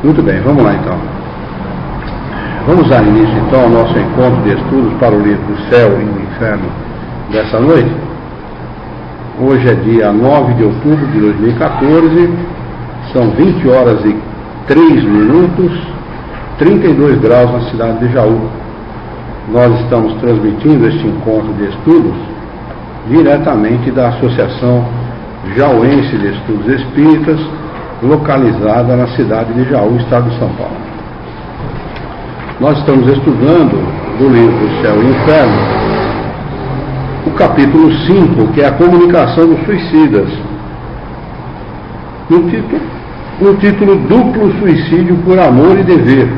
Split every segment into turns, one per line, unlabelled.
Muito bem, vamos lá então. Vamos dar início então ao nosso encontro de estudos para o livro O Céu e o Inferno dessa noite. Hoje é dia 9 de outubro de 2014, são 20 horas e 3 minutos, 32 graus na cidade de Jaú. Nós estamos transmitindo este encontro de estudos diretamente da Associação Jauense de Estudos Espíritas, localizada na cidade de Jaú, estado de São Paulo. Nós estamos estudando do livro O Céu e o Inferno, o capítulo 5, que é a comunicação dos suicidas. No título Duplo Suicídio por Amor e Dever.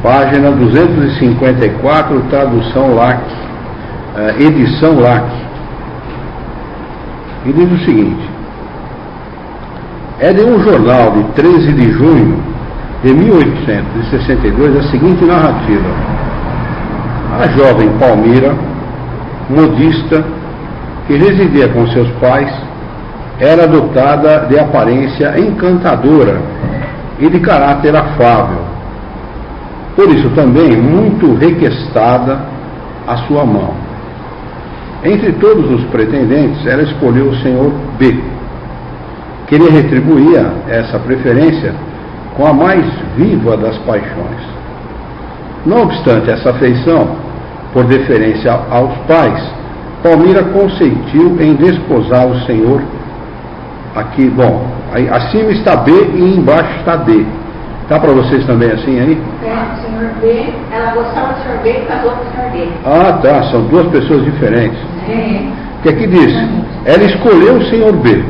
Página 254, tradução LAC, edição LAC. E diz o seguinte: é de um jornal de 13 de junho de 1862 a seguinte narrativa. A jovem Palmira, modista, que residia com seus pais, era dotada de aparência encantadora e de caráter afável. Por isso também muito requestada a sua mão. Entre todos os pretendentes, ela escolheu o senhor B, que lhe retribuía essa preferência com a mais viva das paixões. Não obstante essa afeição, por deferência aos pais, Palmira consentiu em desposar o senhor. Aqui, bom, acima está B e embaixo está D. Tá para vocês também assim aí?
É, o senhor B, ela gostava do senhor B e casou com o senhor D.
Ah, tá, são duas pessoas diferentes.
É.
Que aqui diz, ela escolheu o senhor B.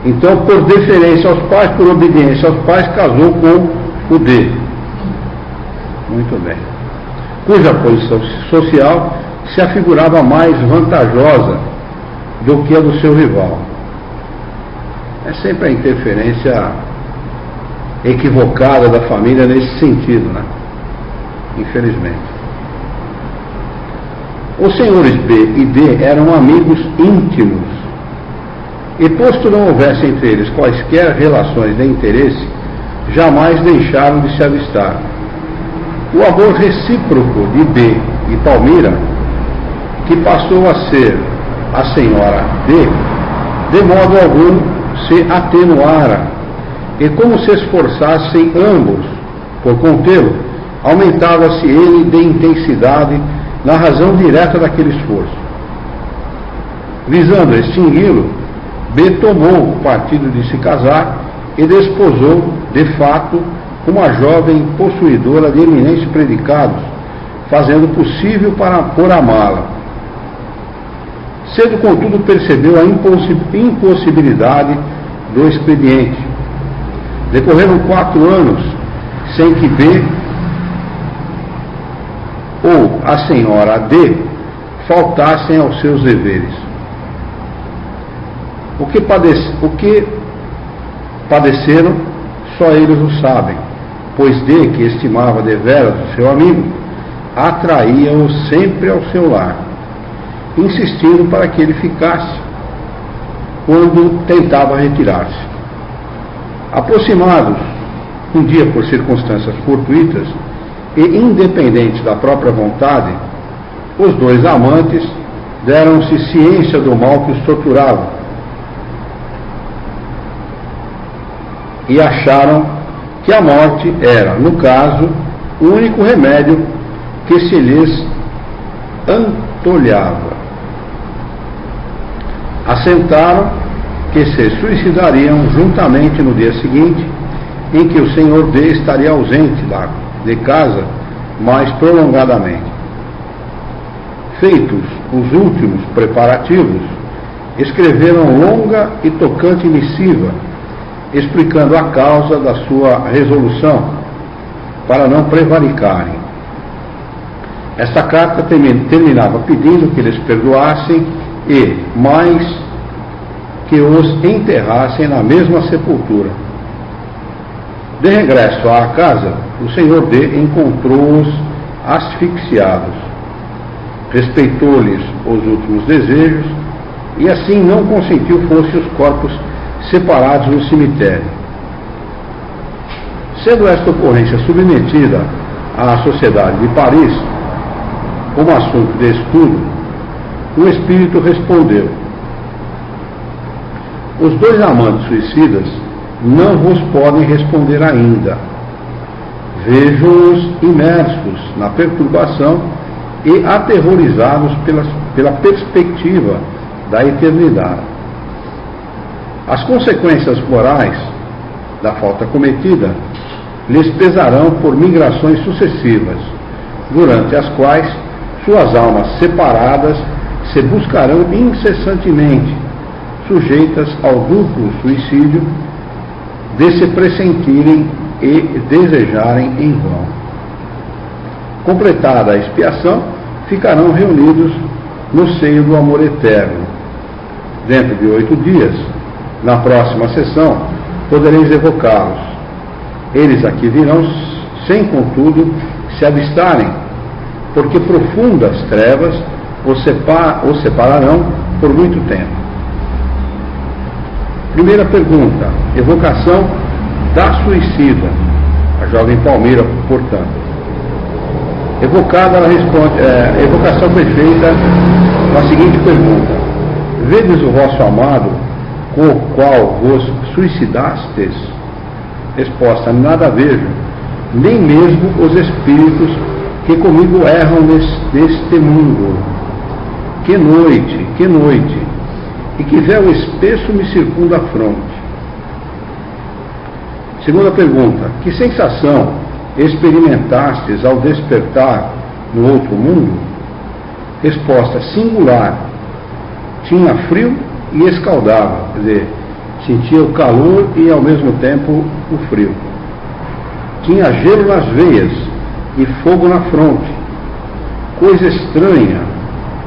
Então, por deferência aos pais, por obediência aos pais, casou com o D. Muito bem. Cuja posição social se afigurava mais vantajosa do que a do seu rival. É sempre a interferência equivocada da família nesse sentido, né? Infelizmente. Os senhores B e D eram amigos íntimos, e posto não houvesse entre eles quaisquer relações de interesse, jamais deixaram de se avistar. O amor recíproco de B e Palmira, que passou a ser a senhora D, de modo algum se atenuara, e como se esforçassem ambos por contê-lo, aumentava-se ele de intensidade na razão direta daquele esforço. Visando extingui-lo, B tomou o partido de se casar e desposou, de fato, uma jovem possuidora de eminentes predicados, fazendo o possível por amá-la. Cedo, contudo, percebeu a impossibilidade do expediente. Decorreram 4 anos sem que B ou a senhora D faltassem aos seus deveres. O que padeceram, só eles o sabem, pois D, que estimava deveras o seu amigo, atraía-o sempre ao seu lar, insistindo para que ele ficasse quando tentava retirar-se. Aproximados um dia por circunstâncias fortuitas e independentes da própria vontade, os dois amantes deram-se ciência do mal que os torturava e acharam que a morte era, no caso, o único remédio que se lhes antolhava. Assentaram que se suicidariam juntamente no dia seguinte, em que o senhor D estaria ausente de casa mais prolongadamente. Feitos os últimos preparativos, escreveram longa e tocante missiva, explicando a causa da sua resolução, para não prevaricarem. Esta carta terminava pedindo que eles perdoassem e, mais, que os enterrassem na mesma sepultura. De regresso à casa, o senhor D encontrou-os asfixiados. Respeitou-lhes os últimos desejos e assim não consentiu fossem os corpos separados no cemitério. Sendo esta ocorrência submetida à Sociedade de Paris como assunto de estudo, o espírito respondeu: os dois amantes suicidas não vos podem responder ainda. Vejo-os imersos na perturbação e aterrorizados pela perspectiva da eternidade. As consequências morais da falta cometida lhes pesarão por migrações sucessivas, durante as quais suas almas separadas se buscarão incessantemente, sujeitas ao duplo suicídio de se pressentirem e desejarem em vão. Completada a expiação, ficarão reunidos no seio do amor eterno. Dentro de 8 dias, na próxima sessão, podereis evocá-los. Eles aqui virão, sem contudo se avistarem, porque profundas trevas os separarão por muito tempo. Primeira pergunta: evocação da suicida. A jovem Palmira, portanto. Evocada, ela responde, evocação foi feita com a seguinte pergunta: vedes o vosso amado com o qual vos suicidastes? Resposta: nada vejo, nem mesmo os espíritos que comigo erram neste mundo. Que noite, que noite! E que véu espesso me circunda a fronte. Segunda pergunta: que sensação experimentastes ao despertar no outro mundo? Resposta: singular. Tinha frio e escaldava, quer dizer, sentia o calor e ao mesmo tempo o frio. Tinha gelo nas veias e fogo na fronte. Coisa estranha,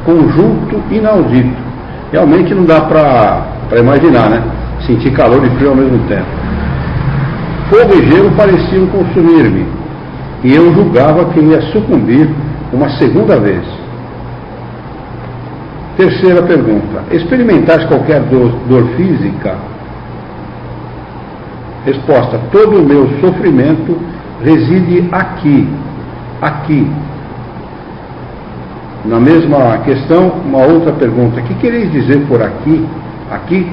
conjunto inaudito. Realmente não dá para imaginar, né? Sentir calor e frio ao mesmo tempo. Fogo e gelo pareciam consumir-me, e eu julgava que ia sucumbir uma segunda vez. Terceira pergunta: experimentaste qualquer dor física? Resposta: todo o meu sofrimento reside aqui. Aqui. Na mesma questão, uma outra pergunta: que quereis dizer por aqui? Aqui?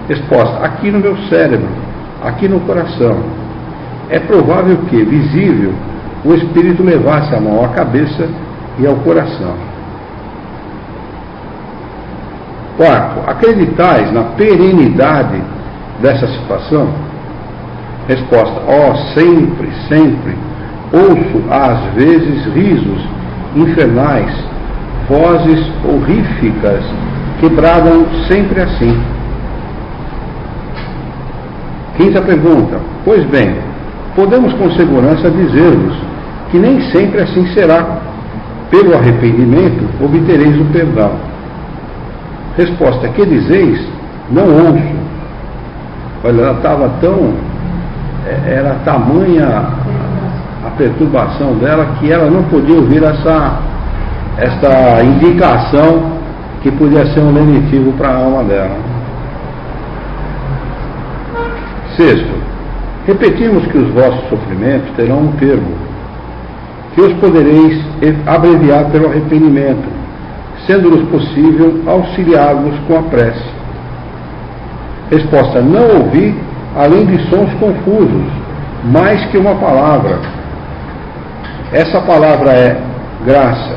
Resposta: aqui no meu cérebro, aqui no coração. É provável que, visível, o espírito levasse a mão à cabeça e ao coração. Quarto: acreditais na perenidade dessa situação? Resposta: sempre, sempre. Ouço às vezes risos infernais, vozes horríficas que bradam sempre assim. Quinta pergunta: pois bem, podemos com segurança dizer-vos que nem sempre assim será. Pelo arrependimento obtereis o perdão. Resposta: que dizeis? Não ouço. Olha, ela estava tão... era tamanha a perturbação dela que ela não podia ouvir esta indicação que podia ser um lenitivo para a alma dela. Sexto: repetimos que os vossos sofrimentos terão um termo, que os podereis abreviar pelo arrependimento, sendo-nos possível auxiliar-vos com a prece. Resposta: não ouvi, além de sons confusos, mais que uma palavra. Essa palavra é graça.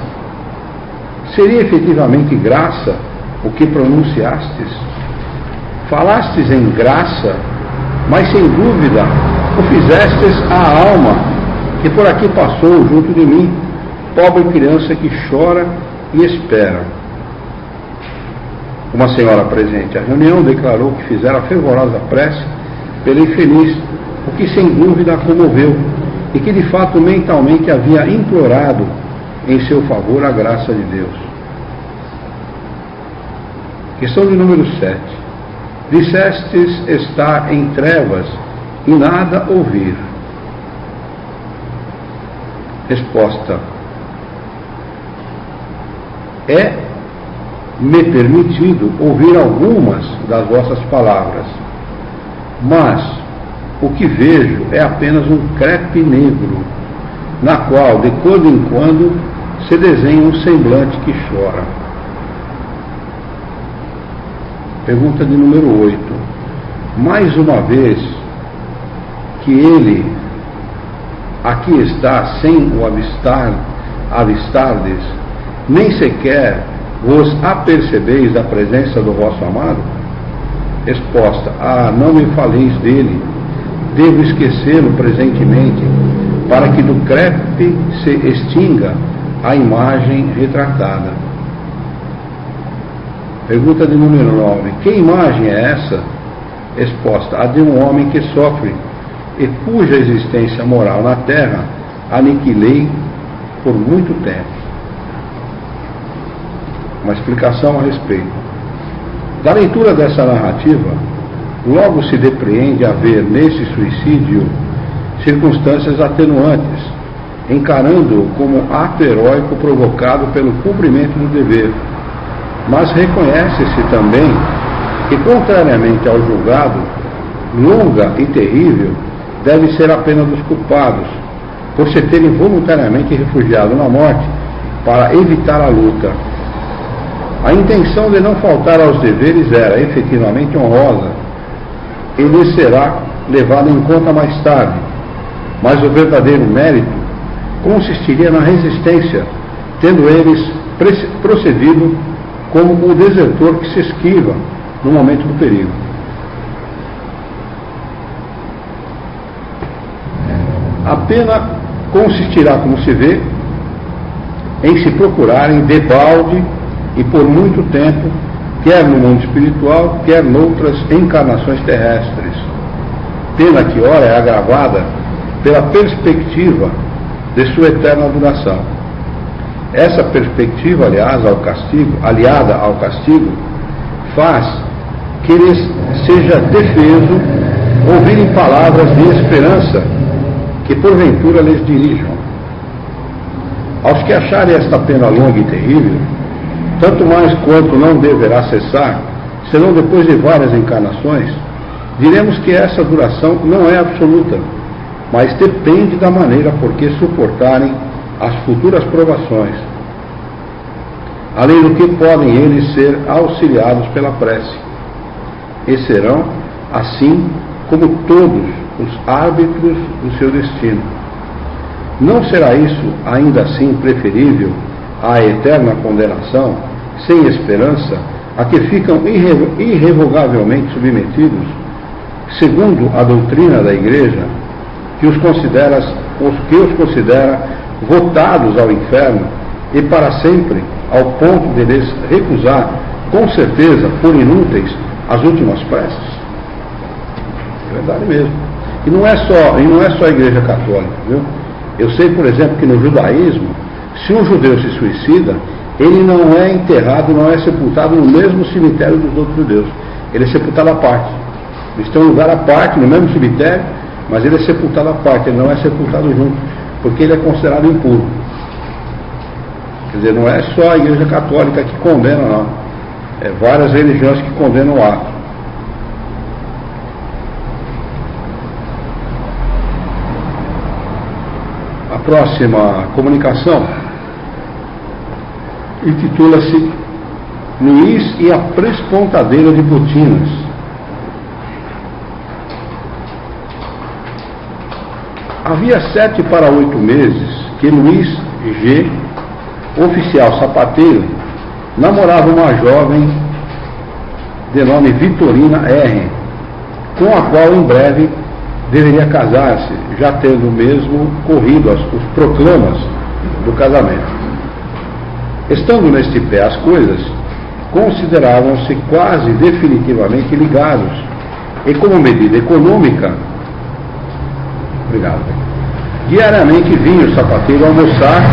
Seria efetivamente graça o que pronunciastes? Falastes em graça, mas sem dúvida o fizestes à alma que por aqui passou junto de mim, pobre criança que chora e espera. Uma senhora presente à reunião declarou que fizera fervorosa prece pela infeliz, o que sem dúvida a comoveu, e que de fato mentalmente havia implorado em seu favor a graça de Deus. Questão de número 7. Dissestes estar em trevas e nada ouvir. Resposta: é-me permitido ouvir algumas das vossas palavras, mas o que vejo é apenas um crepe negro, na qual, de quando em quando, se desenha um semblante que chora. Pergunta de número 8. Mais uma vez que ele aqui está sem o avistardes, nem sequer vos apercebeis da presença do vosso amado? Resposta: não me faleis dele, devo esquecê-lo presentemente, para que do crepe se extinga a imagem retratada. Pergunta de número 9. Que imagem é essa? Resposta: a de um homem que sofre e cuja existência moral na terra aniquilei por muito tempo. Uma explicação a respeito. Da leitura dessa narrativa, logo se depreende haver nesse suicídio circunstâncias atenuantes, encarando-o como ato heróico provocado pelo cumprimento do dever, mas reconhece-se também que, contrariamente ao julgado, longa e terrível deve ser a pena dos culpados, por se terem voluntariamente refugiado na morte para evitar a luta. A intenção de não faltar aos deveres era efetivamente honrosa e lhe será levada em conta mais tarde, mas o verdadeiro mérito consistiria na resistência, tendo eles procedido como o desertor que se esquiva no momento do perigo. A pena consistirá, como se vê, em se procurarem debalde e por muito tempo, quer no mundo espiritual, quer noutras encarnações terrestres. Pena que ora é agravada pela perspectiva de sua eterna duração. Essa perspectiva, aliada ao castigo, faz que lhes seja defeso ouvirem palavras de esperança que porventura lhes dirijam. Aos que acharem esta pena longa e terrível, tanto mais quanto não deverá cessar, senão depois de várias encarnações, diremos que essa duração não é absoluta, mas depende da maneira por que suportarem as futuras provações. Além do que podem eles ser auxiliados pela prece, e serão, assim como todos os árbitros do seu destino. Não será isso, ainda assim, preferível à eterna condenação, sem esperança, a que ficam irrevogavelmente submetidos, segundo a doutrina da Igreja, que os considera votados ao inferno e para sempre, ao ponto de lhes recusar, com certeza, por inúteis, as últimas preces? É verdade mesmo. E não é só a Igreja Católica, viu? Eu sei, por exemplo, que no judaísmo, se um judeu se suicida, ele não é enterrado, não é sepultado no mesmo cemitério dos outros judeus. Ele é sepultado à parte. Eles estão em um lugar à parte, no mesmo cemitério, mas ele é sepultado à parte, ele não é sepultado junto, porque ele é considerado impuro. Quer dizer, não é só a Igreja Católica que condena, não. É várias religiões que condenam o ato. A próxima comunicação intitula-se Luís e a Prespontadeira de Botinas. Havia 7 para 8 meses que Luís G., oficial sapateiro, namorava uma jovem de nome Vitorina R., com a qual em breve deveria casar-se, já tendo mesmo corrido os proclamas do casamento. Estando neste pé as coisas, consideravam-se quase definitivamente ligados, e como medida econômica, diariamente vinha o sapateiro almoçar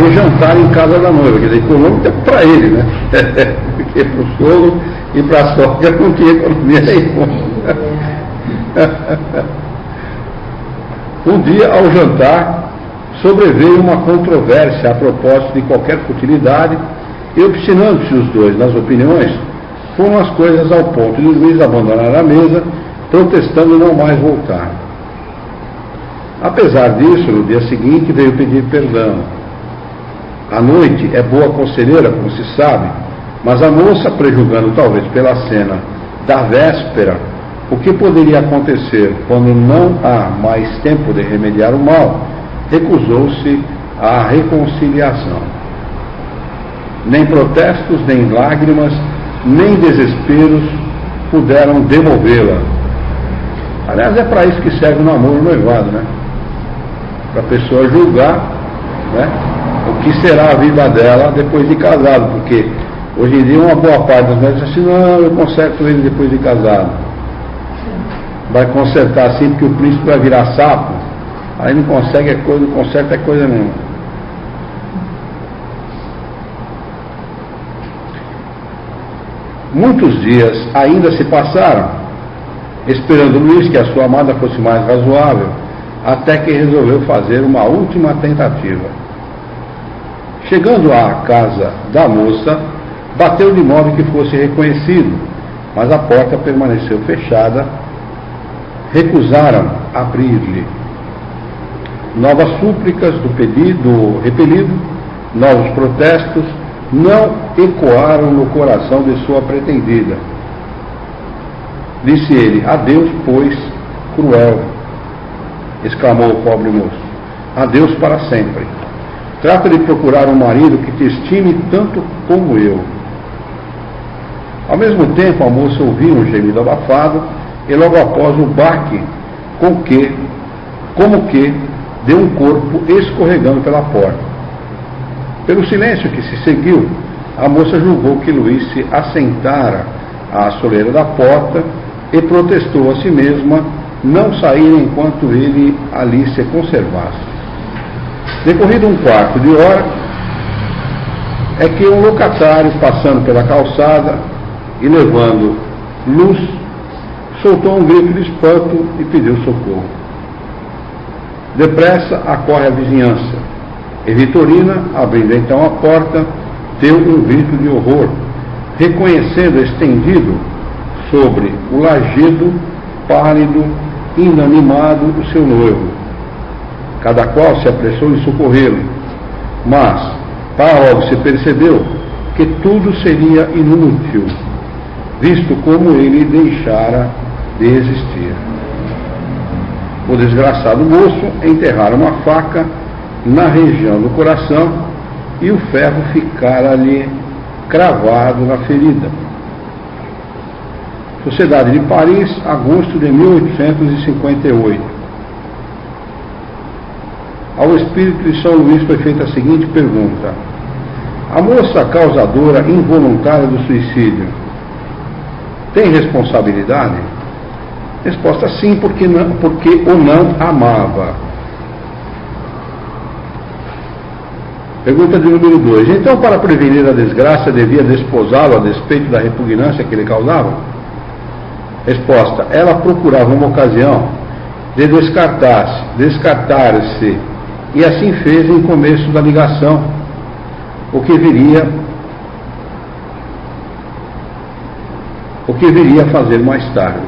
ou jantar em casa da noiva. Quer dizer, econômica para ele, né? Porque para o sogro e para a sogra não tinha economia nenhuma. Um dia, ao jantar, sobreveio uma controvérsia a propósito de qualquer futilidade, e obstinando-se os dois nas opiniões, foram as coisas ao ponto de Luís abandonar a mesa protestando não mais voltar. Apesar disso, no dia seguinte veio pedir perdão. A noite é boa conselheira, como se sabe, mas a moça, prejulgando talvez pela cena da véspera, o que poderia acontecer quando não há mais tempo de remediar o mal, recusou-se à reconciliação. Nem protestos, nem lágrimas, nem desesperos puderam demovê-la. Aliás, é para isso que serve o namoro e o noivado, né? Para a pessoa julgar, né, o que será a vida dela depois de casado, porque hoje em dia uma boa parte das mulheres diz assim, não, eu conserto ele depois de casado. Vai consertar assim porque o príncipe vai virar sapo, aí não consegue coisa, não conserta coisa nenhuma. Muitos dias ainda se passaram, esperando Luís que a sua amada fosse mais razoável, até que resolveu fazer uma última tentativa. Chegando à casa da moça, bateu de modo que fosse reconhecido, mas a porta permaneceu fechada. Recusaram abrir-lhe. Novas súplicas do repelido, novos protestos, não ecoaram no coração de sua pretendida. Disse ele, adeus, pois, cruel, exclamou o pobre moço, adeus para sempre. Trata de procurar um marido que te estime tanto como eu. Ao mesmo tempo, a moça ouviu um gemido abafado, e logo após o baque como que deu um corpo escorregando pela porta. Pelo silêncio que se seguiu, a moça julgou que Luís se assentara à soleira da porta e protestou a si mesma não sair enquanto ele ali se conservasse. Decorrido um quarto de hora, é que um locatário, passando pela calçada e levando luz, soltou um grito de espanto e pediu socorro. Depressa acorre a vizinhança, e Vitorina, abrindo então a porta, deu um grito de horror, reconhecendo estendido sobre o lajedo, pálido, inanimado, o seu noivo. Cada qual se apressou em socorrê-lo, mas, para logo se percebeu que tudo seria inútil, visto como ele deixara de existir. O desgraçado moço enterrara uma faca na região do coração e o ferro ficara-lhe cravado na ferida. Sociedade de Paris, agosto de 1858. Ao espírito de São Luís foi feita a seguinte pergunta: a moça causadora involuntária do suicídio tem responsabilidade? Resposta sim, porque o não amava. Pergunta de número 2. Então, para prevenir a desgraça, devia desposá-lo a despeito da repugnância que lhe causava? Resposta. Ela procurava uma ocasião de descartar-se, e assim fez em começo da ligação, o que viria a fazer mais tarde.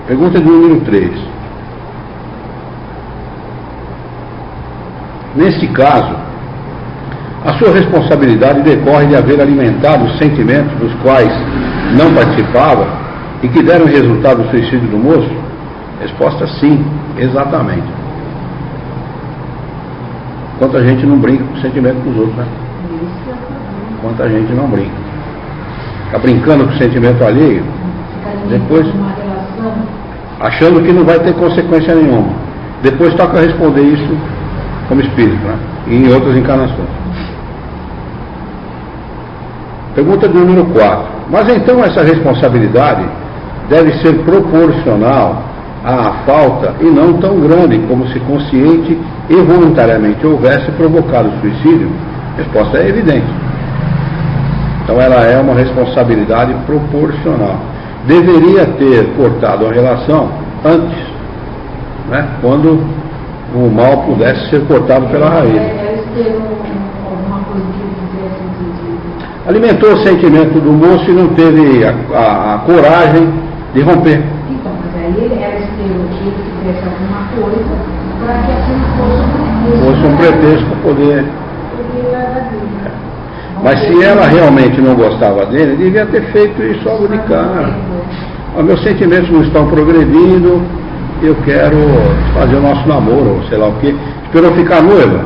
Pergunta de número 3. Neste caso, a sua responsabilidade decorre de haver alimentado os sentimentos dos quais não participava e que deram resultado do suicídio do moço? Resposta sim, exatamente. Quanta gente não brinca com o sentimento dos outros, né? Quanta gente não brinca. Fica brincando com o sentimento alheio, depois achando que não vai ter consequência nenhuma. Depois toca responder isso como espírito, né? E em outras encarnações. Pergunta do número 4. Mas então essa responsabilidade deve ser proporcional à falta e não tão grande como se consciente e voluntariamente houvesse provocado o suicídio? Resposta é evidente. Então ela é uma responsabilidade proporcional. Deveria ter cortado a relação antes, né? Quando o mal pudesse ser cortado pela raiz.
Eles ter alguma coisa que fizesse
alimentou o sentimento do moço e não teve a coragem de romper.
Então, mas aí ela esperou que ele fizesse alguma coisa para que aquilo fosse um pretexto
para poder. Mas se ela realmente não gostava dele, devia ter feito isso logo de cara. Os meus sentimentos não estão progredindo, eu quero fazer o nosso namoro, ou sei lá o quê. Esperou ficar noiva,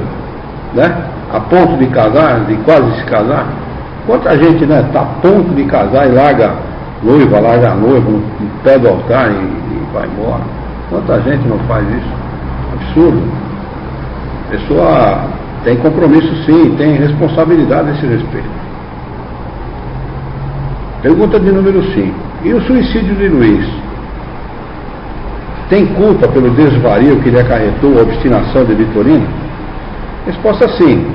né? A ponto de casar, de quase se casar. Quanta gente, né, está a ponto de casar e larga noiva no pé do altar e vai embora. Quanta gente não faz isso? Absurdo. A pessoa tem compromisso sim, tem responsabilidade a esse respeito. Pergunta de número 5. E o suicídio de Luiz? Tem culpa pelo desvario que lhe acarretou a obstinação de Vitorina? Resposta sim,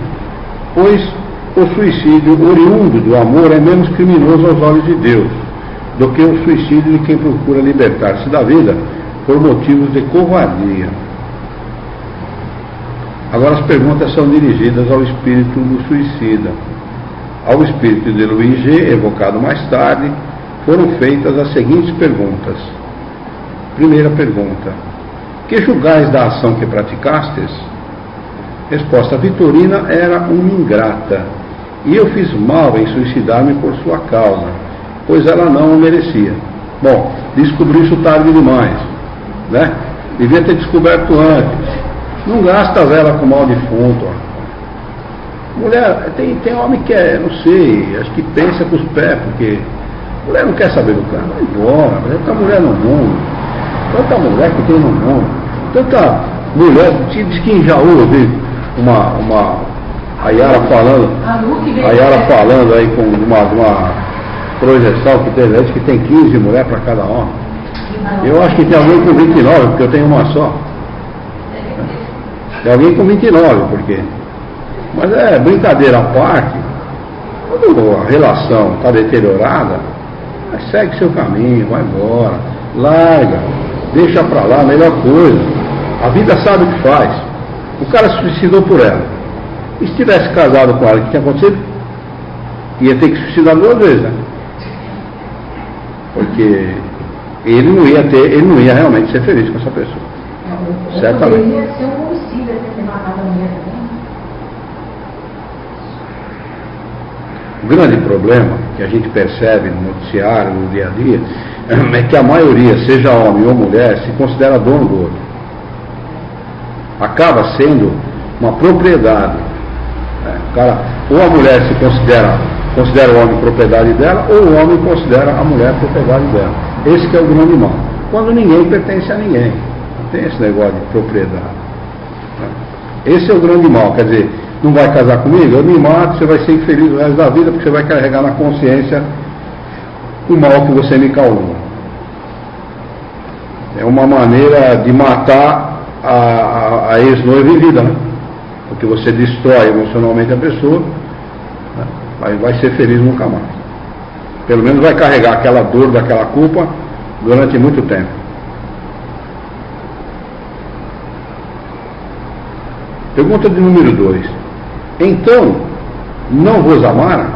pois o suicídio oriundo do amor é menos criminoso aos olhos de Deus do que o suicídio de quem procura libertar-se da vida por motivos de covardia. Agora as perguntas são dirigidas ao espírito do suicida. Ao espírito de Luiz G., evocado mais tarde, foram feitas as seguintes perguntas. Primeira pergunta: que julgais da ação que praticastes? Resposta: Vitorina era uma ingrata, e eu fiz mal em suicidar-me por sua causa, pois ela não o merecia. Bom, descobri isso tarde demais, né? Devia ter descoberto antes. Não gasta a vela com mal defunto. Mulher, tem homem que é, não sei, acho que pensa com os pés, porque mulher não quer saber do cara, vai embora, mas tanta mulher no mundo, tanta mulher que tem no mundo, tanta mulher, diz que em Jaú eu vi a Yara falando aí com uma projeção que teve, diz que tem 15 mulheres para cada homem. Eu acho que tem alguém com 29, porque eu tenho uma só. Tem alguém com 29, porque. Mas é brincadeira à parte, quando a relação está deteriorada, segue seu caminho, vai embora, larga, deixa pra lá, melhor coisa. A vida sabe o que faz. O cara se suicidou por ela. E se tivesse casado com ela, o que tinha acontecido? Ia ter que se suicidar 2 vezes, né? Porque ele não ia realmente ser feliz com essa pessoa. Certamente.
Poderia ser um homicida ter matado a mulher também.
O grande problema que a gente percebe no noticiário, no dia a dia, é que a maioria, seja homem ou mulher, se considera dono do outro. Acaba sendo uma propriedade. O cara, ou a mulher se considera o homem propriedade dela, ou o homem considera a mulher propriedade dela. Esse que é o grande mal. Quando ninguém pertence a ninguém. Não tem esse negócio de propriedade. Esse é o grande mal. Quer dizer, não vai casar comigo? Eu me mato, você vai ser infeliz o resto da vida, porque você vai carregar na consciência o mal que você me causou. É uma maneira de matar a ex-noiva em vida, né? Porque você destrói emocionalmente a pessoa, né? Vai ser feliz nunca mais. Pelo menos vai carregar aquela dor daquela culpa durante muito tempo. Pergunta de número 2. Então, não vos amaram?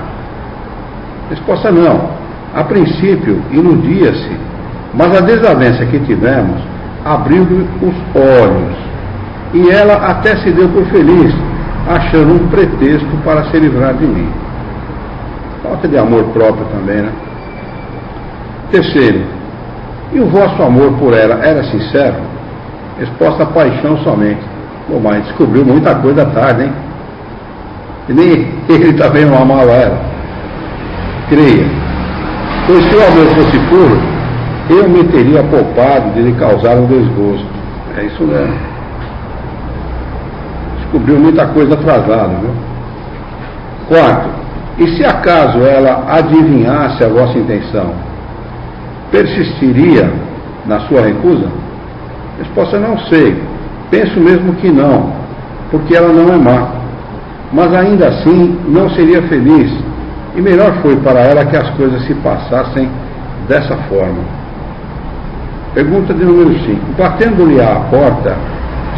Resposta: não. A princípio iludia-se, mas a desavença que tivemos abriu-lhe os olhos, e ela até se deu por feliz, achando um pretexto para se livrar de mim. Falta de amor próprio também, né? Terceiro: e o vosso amor por ela era sincero? Resposta: paixão somente. Pô, mas descobriu muita coisa tarde, hein? E nem ele também não amava ela. Creia, pois se o amor fosse puro, eu me teria poupado de lhe causar um desgosto. É isso mesmo. Descobriu muita coisa atrasada, viu? Quarto: e se acaso ela adivinhasse a vossa intenção, persistiria na sua recusa? Resposta: não sei. Penso mesmo que não, porque ela não é má. Mas ainda assim não seria feliz, e melhor foi para ela que as coisas se passassem dessa forma. Pergunta de número 5. Batendo-lhe à porta,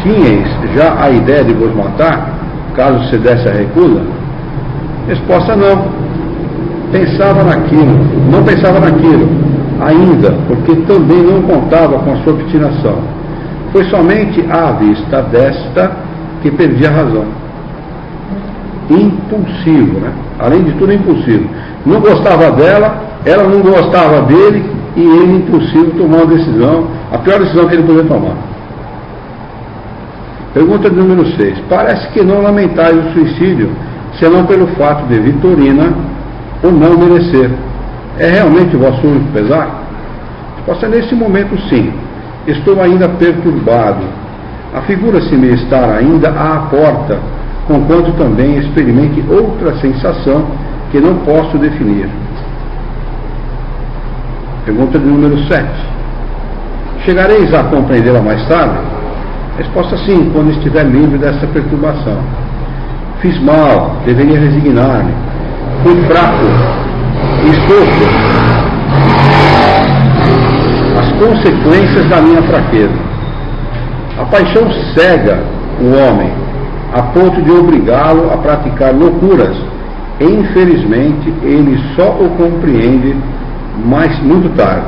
tinhais já a ideia de vos matar, caso se desse a recusa? Resposta: não. não pensava naquilo ainda, porque também não contava com a sua obstinação. Foi somente à vista desta que perdi a razão. Impulsivo, né? Além de tudo, impulsivo. Não gostava dela, ela não gostava dele, e ele, impulsivo, tomou uma decisão, a pior decisão que ele podia tomar. Pergunta número 6. Parece que não lamentais o suicídio, senão pelo fato de Vitorina ou não merecer. É realmente o vosso único pesar? Resposta: nesse momento, sim. Estou ainda perturbado. Afigura-se-me estar ainda à porta, conquanto também experimente outra sensação que não posso definir. Pergunta de número 7. Chegareis a compreendê-la mais tarde? Resposta: sim, quando estiver livre dessa perturbação. Fiz mal, deveria resignar-me. Fui fraco e sofro as consequências da minha fraqueza. A paixão cega o homem a ponto de obrigá-lo a praticar loucuras. E, infelizmente, ele só o compreende muito tarde.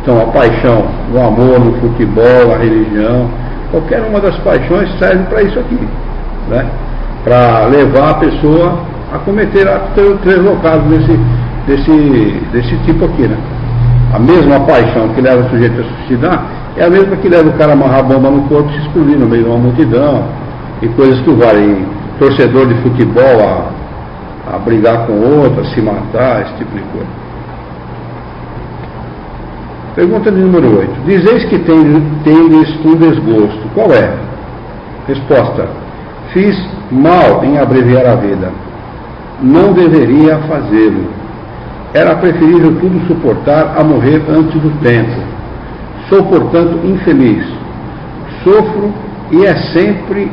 Então, a paixão, o amor no futebol, a religião, qualquer uma das paixões serve para isso aqui, né? Para levar a pessoa a cometer atos deslocados desse tipo aqui, né? A mesma paixão que leva o sujeito a suicidar é a mesma que leva o cara a amarrar a bomba no corpo e se explodir no meio de uma multidão, e coisas que valem torcedor de futebol a brigar com outro, a se matar, esse tipo de coisa. Pergunta de número 8. Dizeis que tendes um desgosto. Qual é? Resposta: fiz mal em abreviar a vida. Não deveria fazê-lo. Era preferível tudo suportar a morrer antes do tempo. Sou, portanto, infeliz. Sofro e é sempre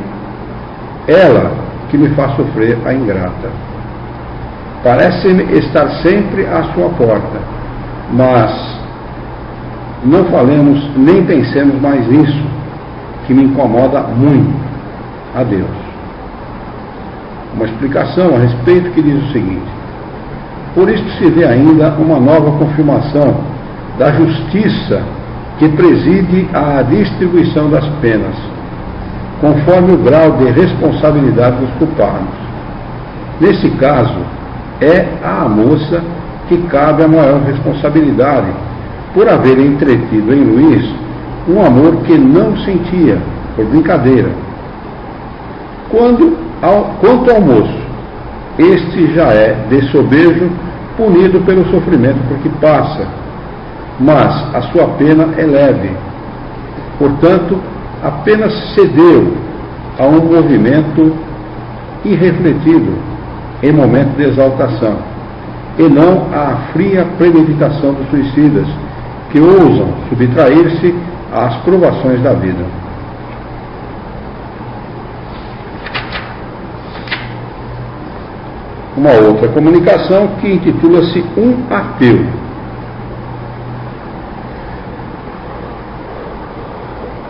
ela que me faz sofrer, a ingrata. Parece-me estar sempre à sua porta, mas não falemos nem pensemos mais nisso, que me incomoda muito. Adeus. Uma explicação a respeito que diz o seguinte: por isto se vê ainda uma nova confirmação da justiça que preside a distribuição das penas, conforme o grau de responsabilidade dos culpados. Nesse caso, é à moça que cabe a maior responsabilidade, por haver entretido em Luís um amor que não sentia, por brincadeira. Quanto ao moço, este já é, de sobejo, punido pelo sofrimento porque passa, mas a sua pena é leve. Portanto, apenas cedeu a um movimento irrefletido em momento de exaltação, e não à fria premeditação dos suicidas, que ousam subtrair-se às provações da vida. Uma outra comunicação que intitula-se Um Ateu.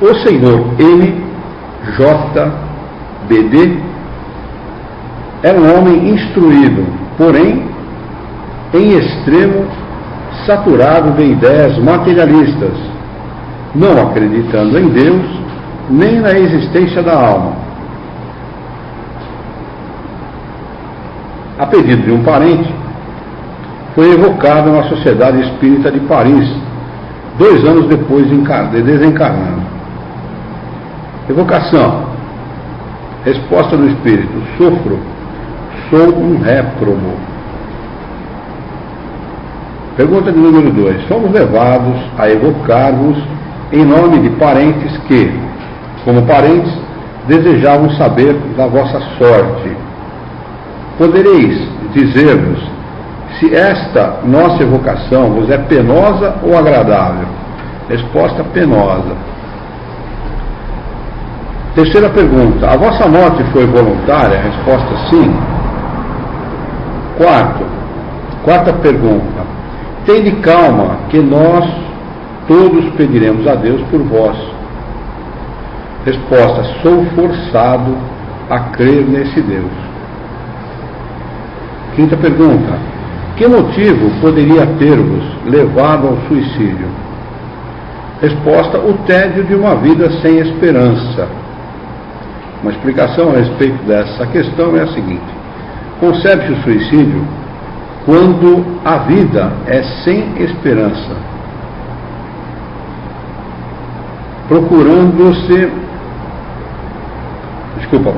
O senhor M.J.B.D. era um homem instruído, porém, em extremo, saturado de ideias materialistas, não acreditando em Deus, nem na existência da alma. A pedido de um parente, foi evocado na Sociedade Espírita de Paris, 2 anos depois de desencarnar. Evocação. Resposta do Espírito: sofro, sou um réprobo. Pergunta de número 2. Somos levados a evocar-vos em nome de parentes que, como parentes, desejavam saber da vossa sorte. Podereis dizer-nos se esta nossa evocação vos é penosa ou agradável? Resposta: penosa. Terceira pergunta: a vossa morte foi voluntária? Resposta: sim. Quarta pergunta: tende calma, que nós todos pediremos a Deus por vós. Resposta: sou forçado a crer nesse Deus. Quinta pergunta: Que motivo poderia ter-vos levado ao suicídio? Resposta: o tédio de uma vida sem esperança. Uma explicação a respeito dessa questão é a seguinte: concebe-se o suicídio quando a vida é sem esperança,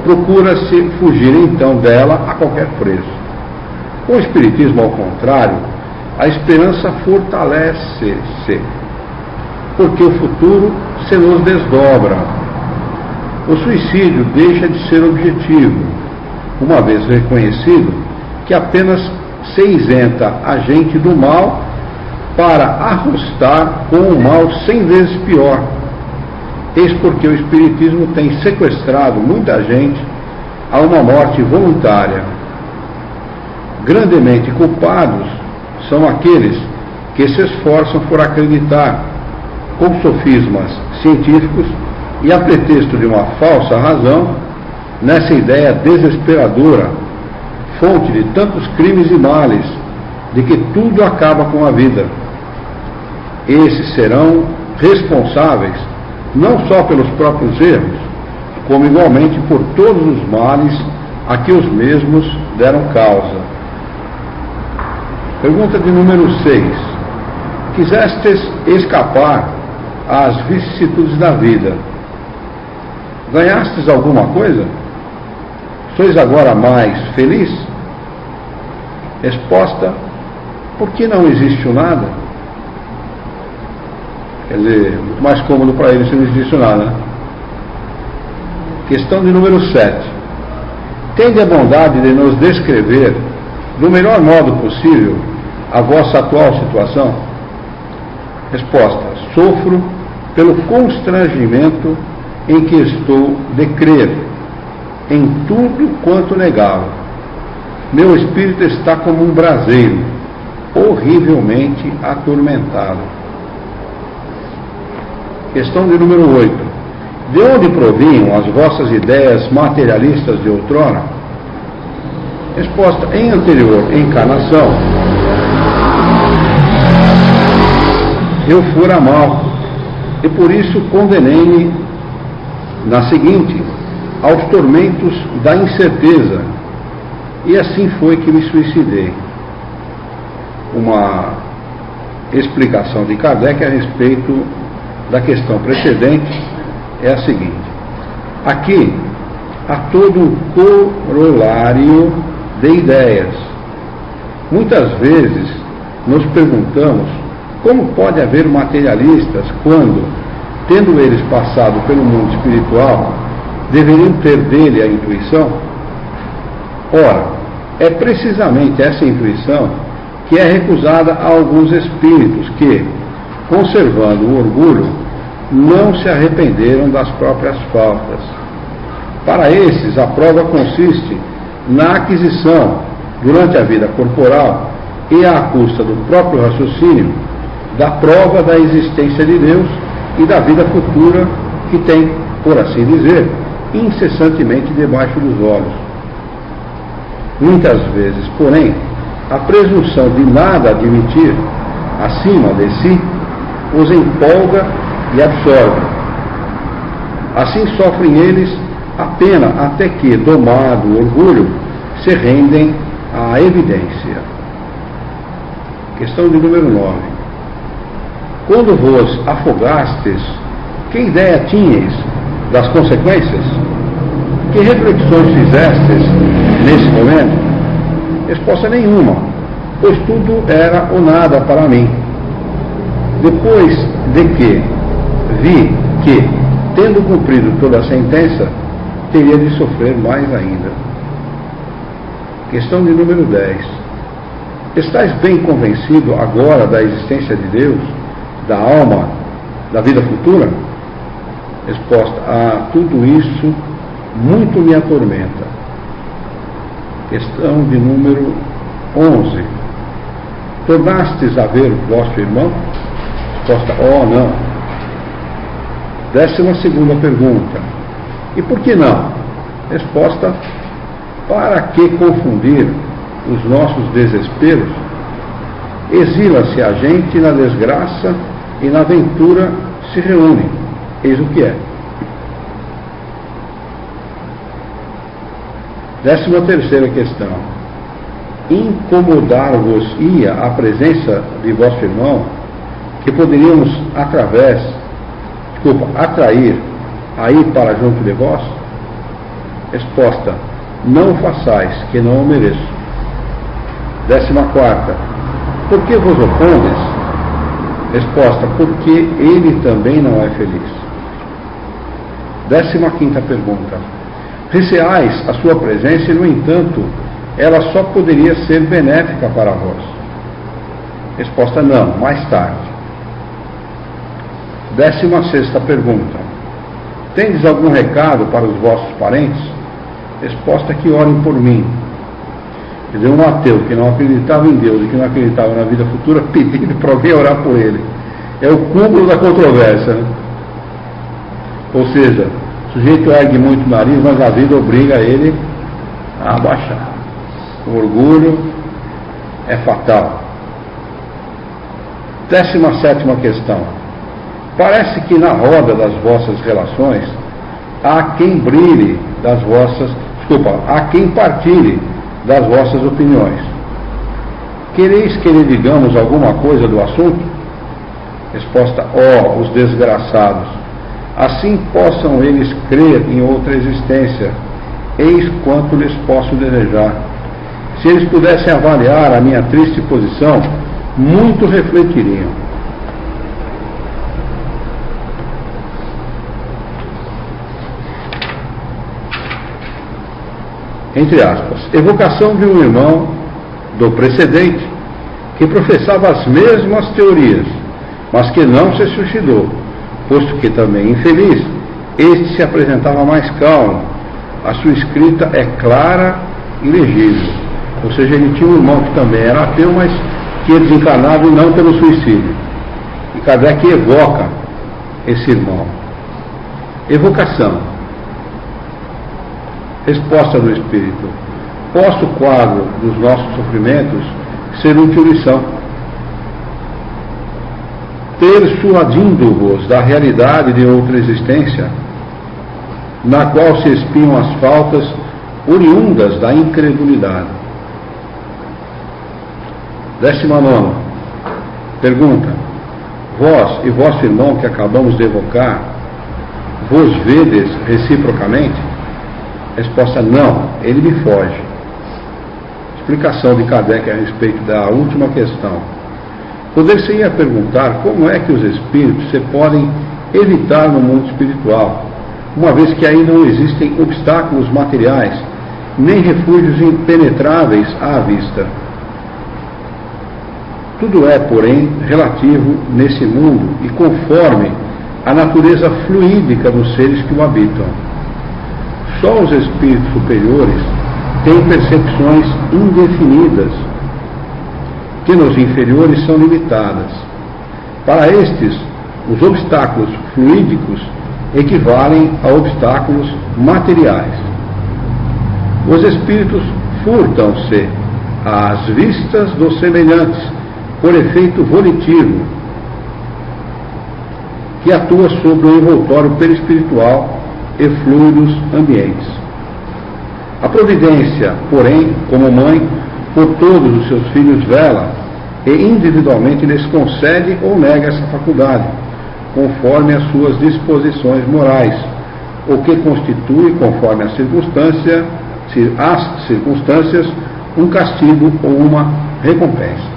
procura-se fugir então dela a qualquer preço. Com o Espiritismo, ao contrário, a esperança fortalece-se, porque o futuro se nos desdobra. O suicídio deixa de ser objetivo, uma vez reconhecido que apenas se isenta a gente do mal para arrostar com o mal 100 vezes pior. Eis porque o Espiritismo tem sequestrado muita gente a uma morte voluntária. Grandemente culpados são aqueles que se esforçam por acreditar, com sofismas científicos e a pretexto de uma falsa razão, nessa ideia desesperadora, fonte de tantos crimes e males, de que tudo acaba com a vida. Esses serão responsáveis não só pelos próprios erros, como igualmente por todos os males a que os mesmos deram causa. Pergunta de número 6. Quisestes escapar às vicissitudes da vida, ganhastes alguma coisa? Sois agora mais feliz? Resposta: por que não existe o nada? Quer dizer, muito mais cômodo para ele se não existe o nada, né? Questão de número 7. Tende a bondade de nos descrever do melhor modo possível a vossa atual situação? Resposta: sofro pelo constrangimento em que estou de crer em tudo quanto negava. Meu espírito está como um braseiro, horrivelmente atormentado. Questão de número 8. De onde provinham as vossas ideias materialistas de outrora? Resposta: em anterior encarnação, eu fora mal, e por isso condenei-me na seguinte aos tormentos da incerteza, e assim foi que me suicidei. Uma explicação de Kardec a respeito da questão precedente é a seguinte: aqui há todo um corolário de ideias. Muitas vezes nos perguntamos como pode haver materialistas quando, tendo eles passado pelo mundo espiritual, deveriam ter dele a intuição? Ora, é precisamente essa intuição que é recusada a alguns espíritos que, conservando o orgulho, não se arrependeram das próprias faltas. Para esses, a prova consiste na aquisição, durante a vida corporal e à custa do próprio raciocínio, da prova da existência de Deus e da vida futura que tem, por assim dizer, incessantemente debaixo dos olhos. Muitas vezes, porém, a presunção de nada admitir acima de si os empolga e absorve. Assim sofrem eles a pena até que, domado o orgulho, se rendem à evidência. Questão de número 9. Quando vos afogastes, que ideia tinhais das consequências? Que reflexões fizestes nesse momento? Resposta: nenhuma, pois tudo era o nada para mim. Depois de que vi que, tendo cumprido toda a sentença, teria de sofrer mais ainda. Questão de número 10. Estais bem convencido agora da existência de Deus, da alma, da vida futura? Resposta: tudo isso muito me atormenta. Questão de número 11. Tornastes a ver vosso irmão? Resposta: não. 12ª pergunta. E por que não? Resposta: para que confundir os nossos desesperos Exila-se a gente na desgraça e na ventura se reúnem. Eis o que é. 13ª questão. Incomodar-vos-ia a presença de vosso irmão, que poderíamos atrair aí para junto de vós? Resposta: não o façais, que não o mereço. 14ª. Por que vos opondes? Resposta: porque ele também não é feliz. 15ª pergunta. Receais a sua presença e, no entanto, ela só poderia ser benéfica para vós. Resposta: não, mais tarde. 16ª pergunta. Tendes algum recado para os vossos parentes? Resposta: que orem por mim. Quer dizer, um ateu que não acreditava em Deus e que não acreditava na vida futura, pedindo para alguém orar por ele. É o cúmulo da controvérsia, né? Ou seja, o sujeito ergue muito o nariz, mas a vida obriga ele a abaixar. O orgulho é fatal. 17ª questão. Parece que na roda das vossas relações há quem brilhe das vossas, há quem partilhe das vossas opiniões. Quereis que lhe digamos alguma coisa do assunto? Resposta: os desgraçados! Assim possam eles crer em outra existência. Eis quanto lhes posso desejar. Se eles pudessem avaliar a minha triste posição, muito refletiriam. Entre aspas, evocação de um irmão do precedente que professava as mesmas teorias, mas que não se suicidou, posto que também infeliz, este se apresentava mais calmo. A sua escrita é clara e legível. Ou seja, ele tinha um irmão que também era ateu, mas que ia desencarnado e não pelo suicídio. E Kardec evoca esse irmão. Evocação. Resposta do Espírito: posso o quadro dos nossos sofrimentos ser intuição, persuadindo-vos da realidade de outra existência, na qual se espiam as faltas oriundas da incredulidade. 19ª pergunta. Vós e vosso irmão que acabamos de evocar, vos vedes reciprocamente? Resposta: não, ele me foge. Explicação de Kardec a respeito da última questão. Poder-se-ia perguntar como é que os espíritos se podem evitar no mundo espiritual, uma vez que aí não existem obstáculos materiais, nem refúgios impenetráveis à vista. Tudo é, porém, relativo nesse mundo e conforme a natureza fluídica dos seres que o habitam. Só os espíritos superiores têm percepções indefinidas, que nos inferiores são limitadas. Para estes, os obstáculos fluídicos equivalem a obstáculos materiais. Os espíritos furtam-se às vistas dos semelhantes por efeito volitivo, que atua sobre o envoltório perispiritual e fluidos ambientes. A providência, porém, como mãe, por todos os seus filhos vela e individualmente lhes concede ou nega essa faculdade, conforme as suas disposições morais, o que constitui, conforme as circunstâncias, um castigo ou uma recompensa.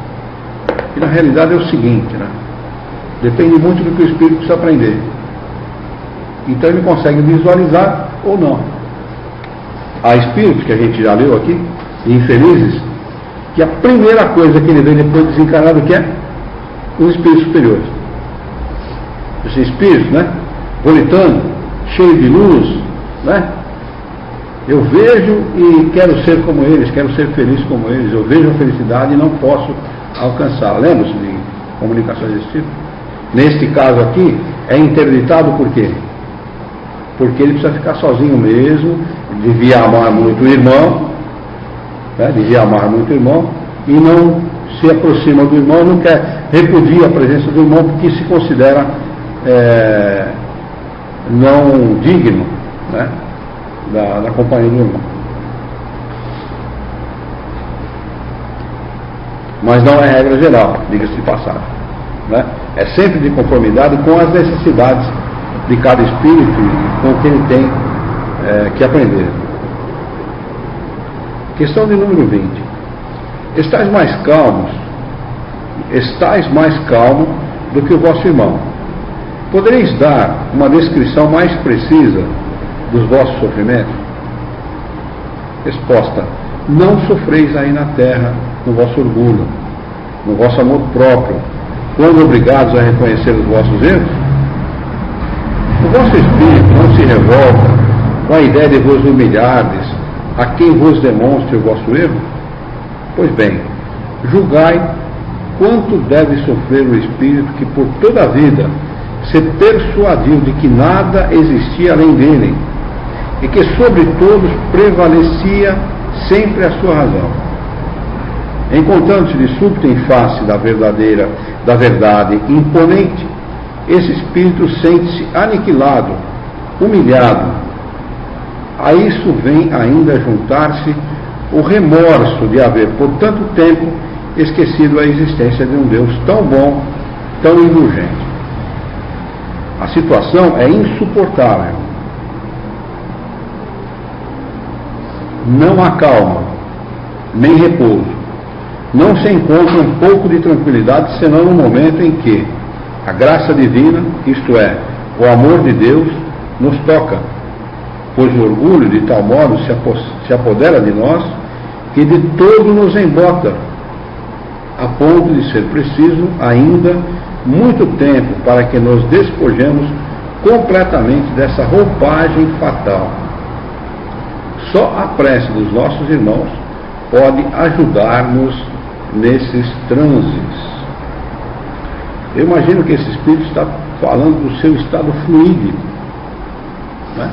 E na realidade é o seguinte, né? Depende muito do que o espírito precisa aprender. Então ele consegue visualizar ou não. Há espíritos, que a gente já leu aqui, infelizes, que a primeira coisa que ele vê depois de desencarnado que é os espíritos superiores. Esses espíritos, né? Volitando, cheio de luz, né? Eu vejo e quero ser como eles, quero ser feliz como eles, eu vejo a felicidade e não posso alcançá-la. Lembra-se de comunicações desse tipo? Neste caso aqui, é interditado por quê? Porque ele precisa ficar sozinho mesmo, devia amar muito o irmão, né? Devia amar muito o irmão, e não se aproxima do irmão, não quer, repudia a presença do irmão porque se considera não digno, né, da companhia do irmão. Mas não é regra geral, diga-se de passagem, né? É sempre de conformidade com as necessidades de cada espírito e com o que ele tem que aprender. Questão de número 20. Estais mais calmo do que o vosso irmão. Podereis dar uma descrição mais precisa dos vossos sofrimentos? Resposta: não sofreis aí na terra no vosso orgulho, no vosso amor próprio, quando obrigados a reconhecer os vossos erros. O vosso espírito não se revolta com a ideia de vos humilhardes a quem vos demonstre o vosso erro? Pois bem, julgai quanto deve sofrer o espírito que por toda a vida se persuadiu de que nada existia além dele e que sobre todos prevalecia sempre a sua razão. Encontrando-se de súbito em face da verdade imponente, esse espírito sente-se aniquilado, humilhado. A isso vem ainda juntar-se o remorso de haver por tanto tempo esquecido a existência de um Deus tão bom, tão indulgente. A situação é insuportável. Não há calma, nem repouso. Não se encontra um pouco de tranquilidade senão no momento em que a graça divina, isto é, o amor de Deus, nos toca, pois o orgulho de tal modo se apodera de nós que de todo nos embota, a ponto de ser preciso ainda muito tempo para que nos despojemos completamente dessa roupagem fatal. Só a prece dos nossos irmãos pode ajudar-nos nesses transes. Eu imagino que esse espírito está falando do seu estado fluídico, né?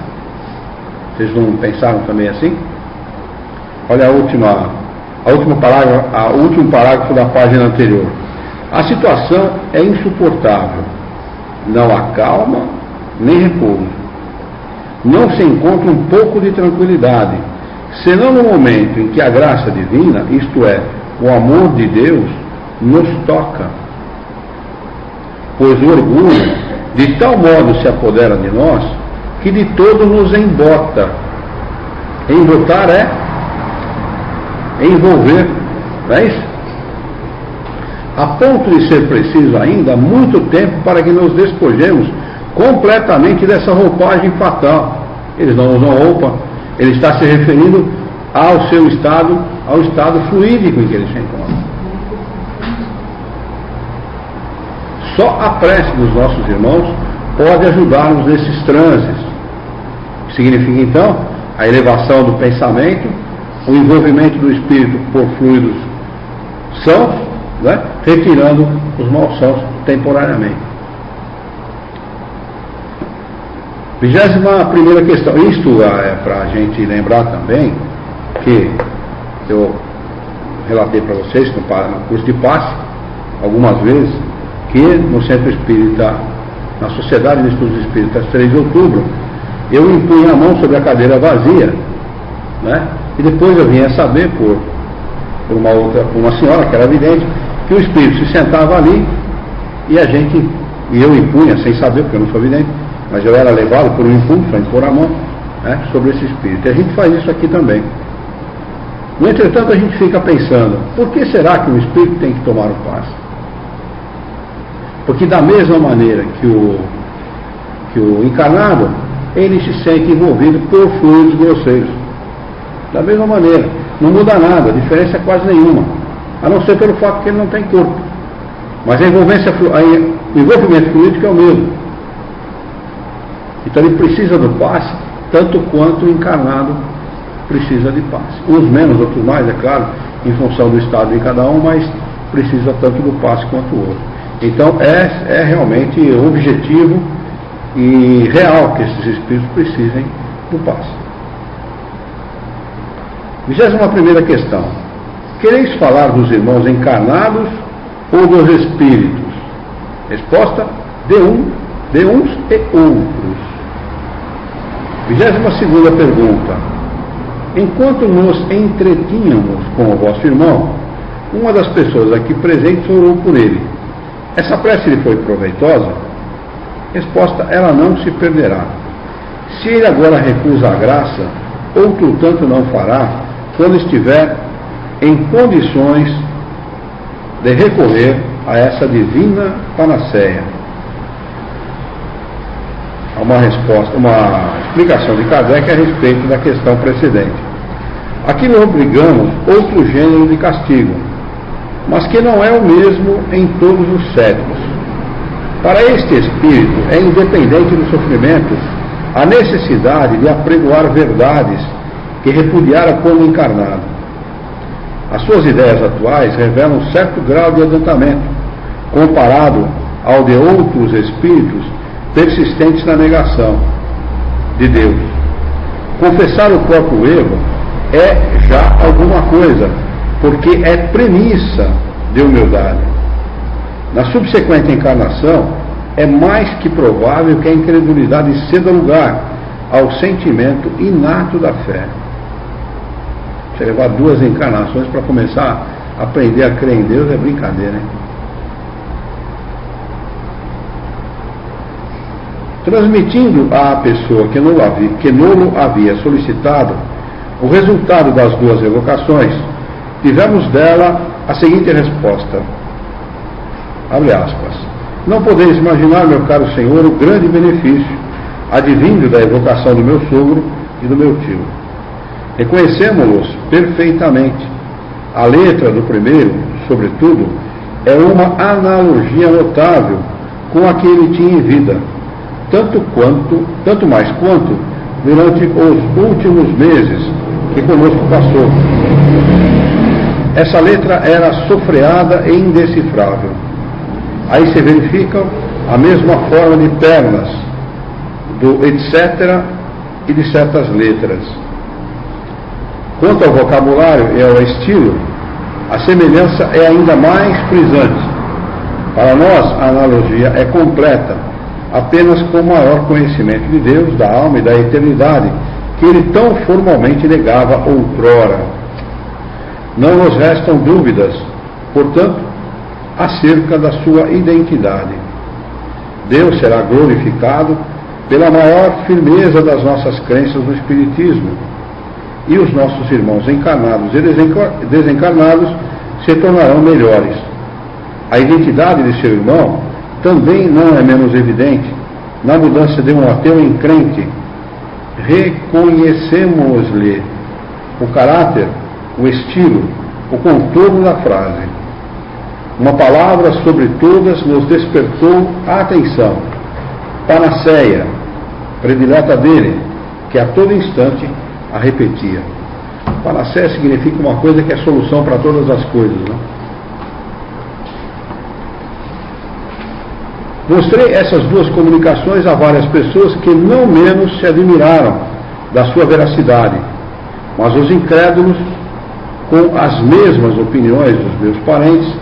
Vocês não pensaram também assim? Olha o último parágrafo da página anterior. A situação é insuportável. Não há calma nem repouso. Não se encontra um pouco de tranquilidade, senão no momento em que a graça divina, isto é, o amor de Deus, nos toca. Pois o orgulho de tal modo se apodera de nós que de todo nos embota. Embotar é envolver, não é isso? A ponto de ser preciso ainda muito tempo para que nos despojemos completamente dessa roupagem fatal. Eles não usam roupa, ele está se referindo ao seu estado, ao estado fluídico em que ele se encontra. Só a prece dos nossos irmãos pode ajudar-nos nesses transes. Significa então a elevação do pensamento, o envolvimento do espírito por fluidos sãos, né, retirando os maus sãos temporariamente. 21ª questão. Isto é para a gente lembrar também que eu relatei para vocês no curso de passe algumas vezes que no Centro Espírita, na Sociedade de Estudos Espíritas 3 de outubro, eu impunha a mão sobre a cadeira vazia, né? E depois eu vinha saber por uma senhora que era vidente, que o espírito se sentava ali e eu impunha, sem saber, porque eu não sou vidente, mas eu era levado por um impulso a impor a mão, né, sobre esse espírito. E a gente faz isso aqui também. No entretanto, a gente fica pensando, por que será que o espírito tem que tomar o passe? Porque da mesma maneira que o encarnado, ele se sente envolvido por fluidos grosseiros. Da mesma maneira, não muda nada, a diferença é quase nenhuma, a não ser pelo fato que ele não tem corpo. Mas o envolvimento fluídico é o mesmo. Então ele precisa do passe, tanto quanto o encarnado precisa de passe. Uns menos, outros mais, é claro, em função do estado de cada um, mas precisa tanto do passe quanto o outro. Então é realmente objetivo e real que esses espíritos precisem do passe. 21ª questão. quereis falar dos irmãos encarnados ou dos espíritos? Resposta: de uns e outros. 22ª pergunta. Enquanto nos entretínhamos com o vosso irmão, uma das pessoas aqui presentes orou por ele. Essa prece lhe foi proveitosa? Resposta: ela não se perderá. Se ele agora recusa a graça, outro tanto não fará quando estiver em condições de recorrer a essa divina panaceia. Uma explicação de Kardec a respeito da questão precedente. Aqui não obrigamos outro gênero de castigo, mas que não é o mesmo em todos os séculos. Para este espírito é independente do sofrimento a necessidade de apregoar verdades que repudiara como encarnado. As suas ideias atuais revelam certo grau de adiantamento, comparado ao de outros espíritos persistentes na negação de Deus. Confessar o próprio erro é já alguma coisa, porque é premissa de humildade. Na subsequente encarnação, é mais que provável que a incredulidade ceda lugar ao sentimento inato da fé. Você levar 2 encarnações para começar a aprender a crer em Deus é brincadeira, hein? Transmitindo à pessoa que não havia solicitado o resultado das 2 evocações, tivemos dela a seguinte resposta, abre aspas: não podeis imaginar, meu caro senhor, o grande benefício advindo da evocação do meu sogro e do meu tio. Reconhecemos-los perfeitamente. A letra do primeiro, sobretudo, é uma analogia notável com a que ele tinha em vida, tanto mais quanto durante os últimos meses que conosco passou. Essa letra era sofreada e indecifrável. Aí se verifica a mesma forma de pernas, do etc. e de certas letras. Quanto ao vocabulário e ao estilo, a semelhança é ainda mais frisante. Para nós, a analogia é completa, apenas com maior conhecimento de Deus, da alma e da eternidade, que ele tão formalmente negava outrora. Não nos restam dúvidas, portanto, acerca da sua identidade. Deus será glorificado pela maior firmeza das nossas crenças no Espiritismo, e os nossos irmãos encarnados e desencarnados se tornarão melhores. A identidade de seu irmão também não é menos evidente na mudança de um ateu em crente. Reconhecemos-lhe o caráter, o estilo, o contorno da frase. Uma palavra sobre todas nos despertou a atenção: panaceia, predileta dele, que a todo instante a repetia. Panaceia significa uma coisa que é solução para todas as coisas, não? Mostrei essas 2 comunicações a várias pessoas que não menos se admiraram da sua veracidade, mas os incrédulos, com as mesmas opiniões dos meus parentes,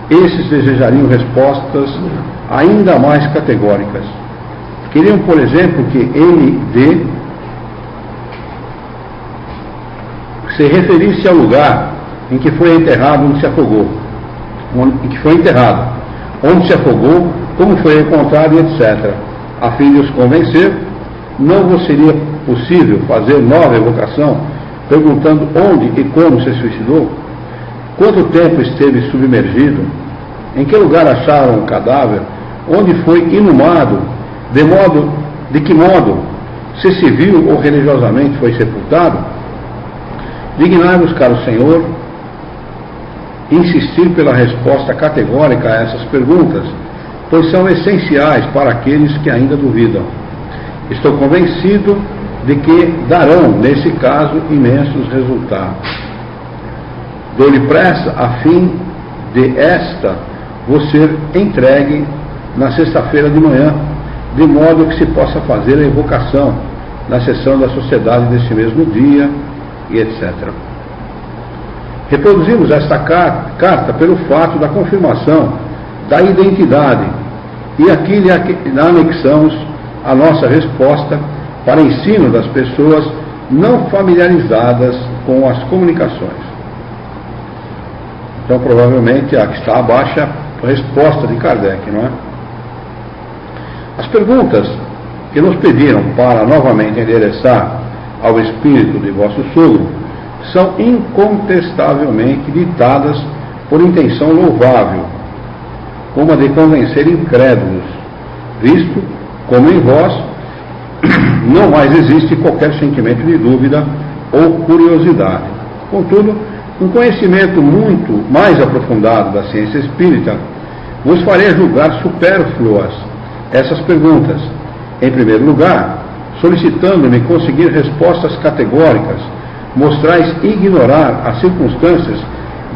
esses desejariam respostas ainda mais categóricas. Queriam, por exemplo, que N.D. se referisse ao lugar em que foi enterrado, onde se afogou, onde se afogou, como foi encontrado, etc. A fim de os convencer, não vos seria possível fazer nova evocação, perguntando onde e como se suicidou, quanto tempo esteve submergido, em que lugar acharam o cadáver, onde foi inumado, de que modo, se civil ou religiosamente foi sepultado? Dignai-vos, caro Senhor, insistir pela resposta categórica a essas perguntas, pois são essenciais para aqueles que ainda duvidam. Estou convencido de que darão, nesse caso, imensos resultados. Dou-lhe pressa a fim de esta vos ser entregue na sexta-feira de manhã, de modo que se possa fazer a evocação na sessão da sociedade deste mesmo dia, e etc. Reproduzimos esta carta pelo fato da confirmação da identidade e aqui lhe anexamos a nossa resposta para ensino das pessoas não familiarizadas com as comunicações. Então, provavelmente, aqui está abaixo a resposta de Kardec, não é? As perguntas que nos pediram para novamente endereçar ao espírito de vosso sogro são incontestavelmente ditadas por intenção louvável, como a de convencer incrédulos, visto como em vós não mais existe qualquer sentimento de dúvida ou curiosidade. Contudo, um conhecimento muito mais aprofundado da ciência espírita vos faria julgar supérfluas essas perguntas. Em primeiro lugar, solicitando-me conseguir respostas categóricas, mostrais ignorar as circunstâncias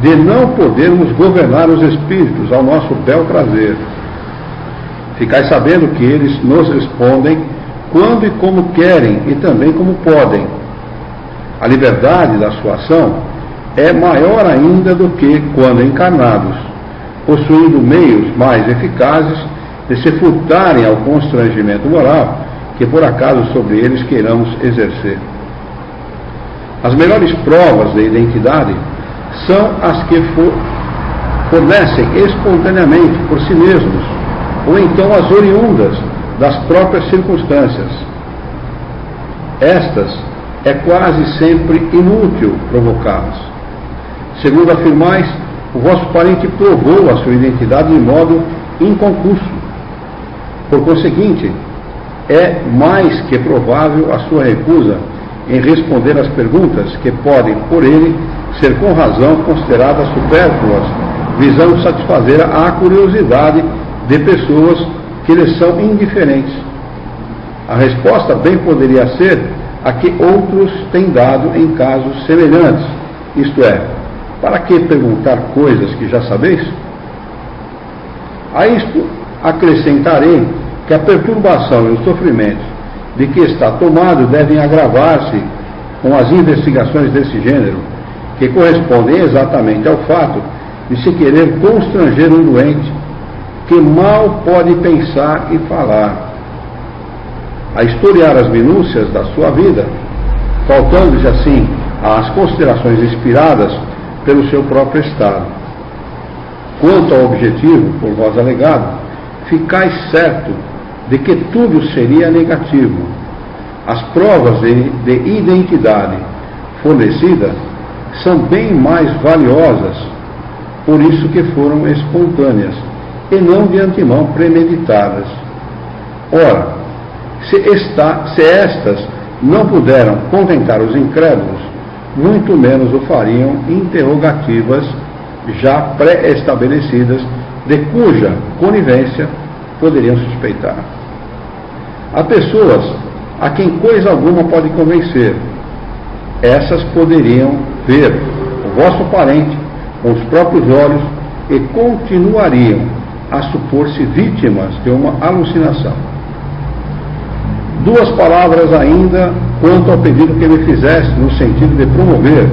de não podermos governar os espíritos ao nosso bel prazer. Ficais sabendo que eles nos respondem quando e como querem e também como podem. A liberdade da sua ação é maior ainda do que quando encarnados, possuindo meios mais eficazes de se furtarem ao constrangimento moral que por acaso sobre eles queiramos exercer. As melhores provas de identidade são as que fornecem espontaneamente por si mesmos, ou então as oriundas das próprias circunstâncias. Estas é quase sempre inútil provocá-las. Segundo afirmais, o vosso parente provou a sua identidade de modo inconcluso. Por conseguinte, é mais que provável a sua recusa em responder às perguntas que podem, por ele, ser com razão consideradas supérfluas, visando satisfazer a curiosidade de pessoas que lhes são indiferentes. A resposta bem poderia ser a que outros têm dado em casos semelhantes, isto é, para que perguntar coisas que já sabeis? A isto acrescentarei que a perturbação e os sofrimentos de que está tomado devem agravar-se com as investigações desse gênero, que correspondem exatamente ao fato de se querer constranger um doente que mal pode pensar e falar, a historiar as minúcias da sua vida, faltando-lhe assim às considerações inspiradas pelo seu próprio estado. Quanto ao objetivo, por vós alegado, ficais certo de que tudo seria negativo. As provas de identidade fornecida são bem mais valiosas, por isso que foram espontâneas, e não de antemão premeditadas. Ora, se estas não puderam contentar os incrédulos, muito menos o fariam interrogativas já pré-estabelecidas, de cuja conivência poderiam suspeitar. Há pessoas a quem coisa alguma pode convencer. Essas poderiam ver o vosso parente com os próprios olhos e continuariam a supor-se vítimas de uma alucinação. Duas palavras ainda quanto ao pedido que me fizeste no sentido de promover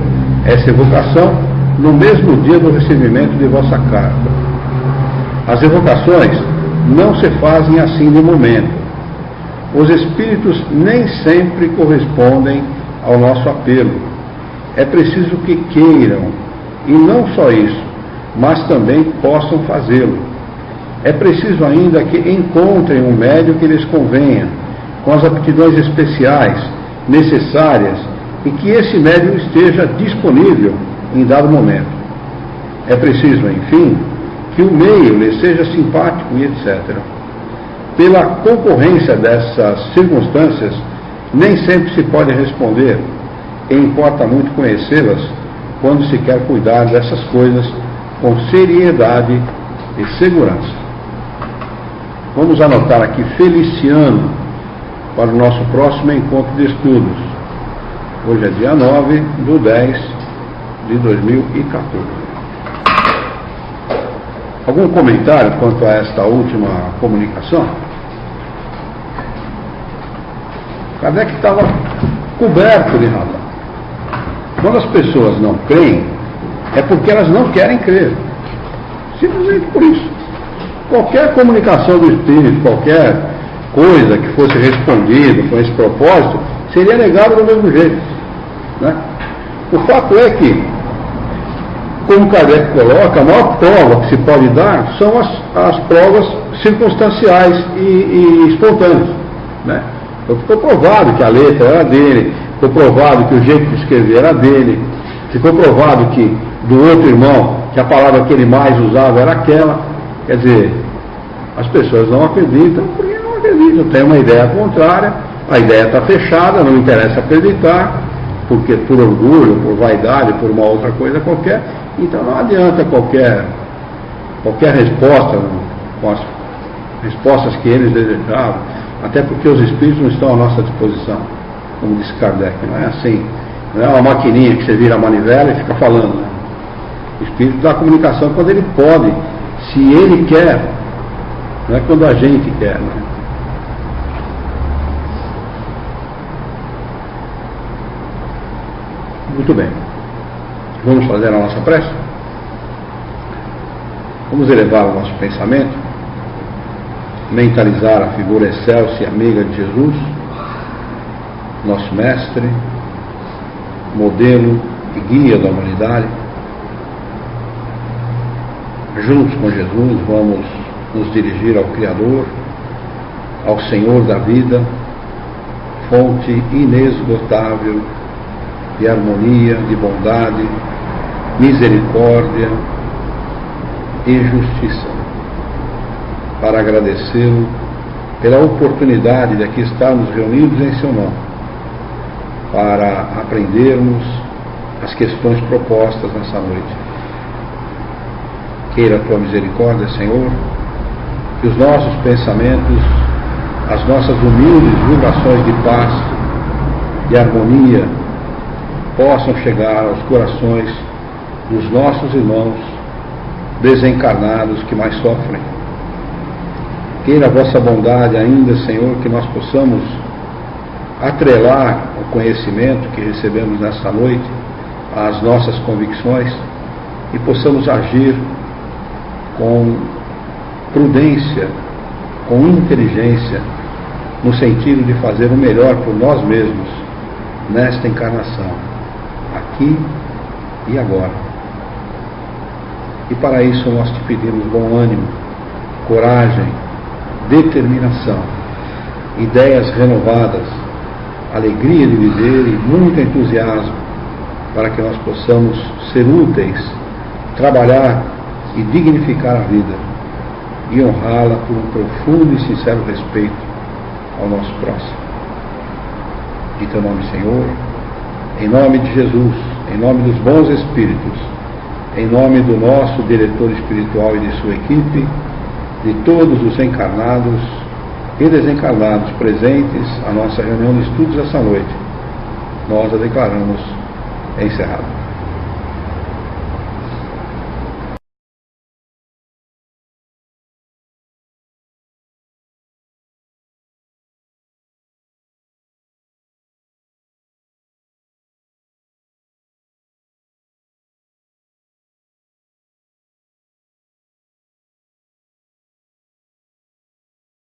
essa evocação no mesmo dia do recebimento de vossa carta. As evocações não se fazem assim de momento. Os espíritos nem sempre correspondem ao nosso apelo. É preciso que queiram, e não só isso, mas também possam fazê-lo. É preciso ainda que encontrem um médio que lhes convenha, com as aptidões especiais necessárias, e que esse médio esteja disponível em dado momento. É preciso, enfim, que o meio lhe seja simpático e etc. Pela concorrência dessas circunstâncias, nem sempre se pode responder, e importa muito conhecê-las quando se quer cuidar dessas coisas com seriedade e segurança. Vamos anotar aqui Feliciano para o nosso próximo encontro de estudos. Hoje é dia 9/10/2014. Algum comentário quanto a esta última comunicação? Kardec estava coberto de razão. Quando as pessoas não creem, é porque elas não querem crer. Simplesmente por isso. Qualquer comunicação do Espírito, qualquer coisa que fosse respondida com esse propósito, seria negado do mesmo jeito. Né? O fato é que, como Kardec coloca, a maior prova que se pode dar são as provas circunstanciais e espontâneas. Né? Ficou provado que a letra era dele, ficou provado que o jeito de escrever era dele, ficou provado que do outro irmão, que a palavra que ele mais usava era aquela. Quer dizer, as pessoas não acreditam porque não acreditam, tem uma ideia contrária, a ideia está fechada, não interessa acreditar, porque por orgulho, por vaidade, por uma outra coisa qualquer. Então não adianta qualquer resposta, com as respostas que eles desejavam, até porque os espíritos não estão à nossa disposição, como disse Kardec. Não é assim, não é uma maquininha que você vira a manivela e fica falando. Né? O espírito dá comunicação quando ele pode, se ele quer, não é quando a gente quer. Né? Muito bem. Vamos fazer a nossa prece? Vamos elevar o nosso pensamento, mentalizar a figura excelsa e amiga de Jesus, nosso mestre, modelo e guia da humanidade. Juntos com Jesus vamos nos dirigir ao Criador, ao Senhor da vida, fonte inesgotável de harmonia, de bondade, misericórdia e justiça, para agradecê-lo pela oportunidade de aqui estarmos reunidos em seu nome, para aprendermos as questões propostas nessa noite. Queira a tua misericórdia, Senhor, que os nossos pensamentos, as nossas humildes vibrações de paz, de harmonia, possam chegar aos corações dos nossos irmãos desencarnados que mais sofrem. Queira a vossa bondade ainda, Senhor, que nós possamos atrelar o conhecimento que recebemos nesta noite às nossas convicções e possamos agir com prudência, com inteligência, no sentido de fazer o melhor por nós mesmos nesta encarnação, aqui e agora. E para isso nós te pedimos bom ânimo, coragem, determinação, ideias renovadas, alegria de viver e muito entusiasmo, para que nós possamos ser úteis, trabalhar e dignificar a vida e honrá-la por um profundo e sincero respeito ao nosso próximo. Em teu nome, Senhor, em nome de Jesus, em nome dos bons espíritos, em nome do nosso diretor espiritual e de sua equipe, de todos os encarnados e desencarnados presentes à nossa reunião de estudos essa noite, nós a declaramos encerrada.